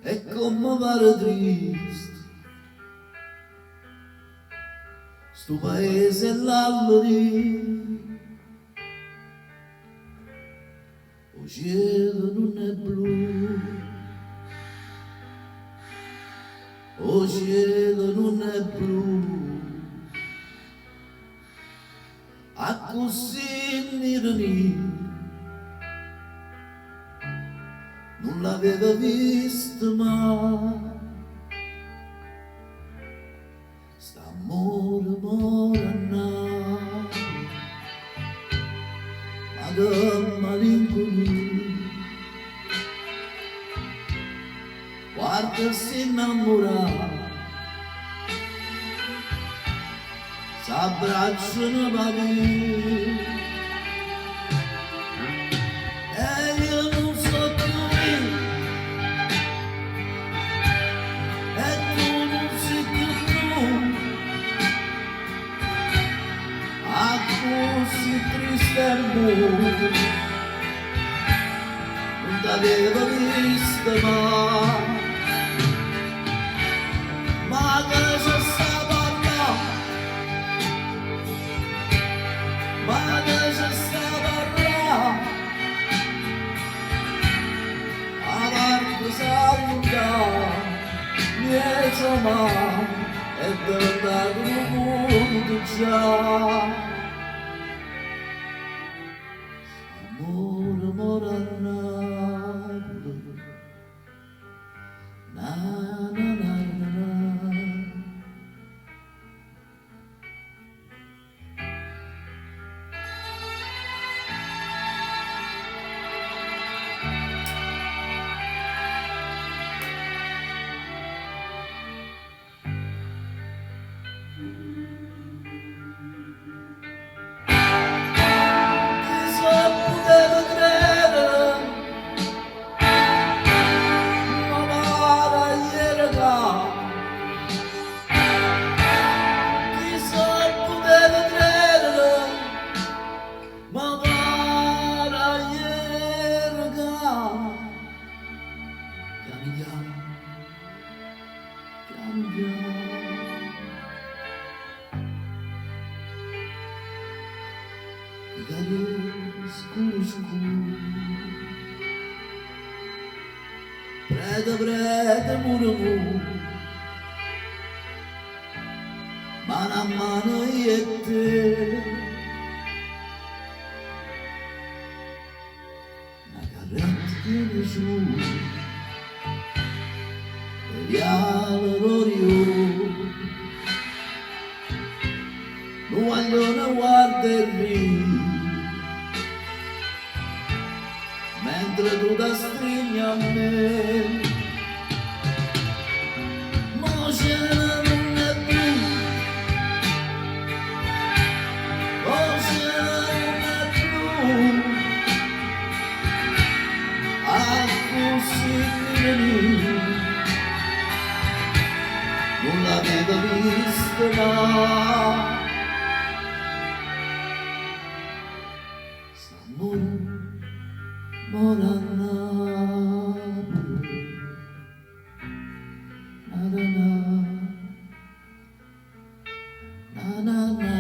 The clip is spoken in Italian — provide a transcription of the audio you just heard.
e come pare triste sto paese è l'allori, o cielo non è blu, o cielo non è blu, a così nirni non l'aveva visto mai. St'amore morana, ma che malinconia, guarda si innamora, s'abbracciano papì, e io non so più io, e tu non sei più tu. Così triste e muto, non t'avevo visto mai, ma che c'è stava là, ma che c'è stava là, avanti s'allungava, mi chiamava, è diventato un mondo già. Amore morana, na na na na na. Scuro, scuro, preda, preda, muro, muro, mano a mano io e te, una carretta viene giù, vediamo l'orio, non vogliono guardare mentre tu da stringi a me, ma ce non è più, ma ce non è più, a così non l'avevo visto mai. Morana, na na na, na na na.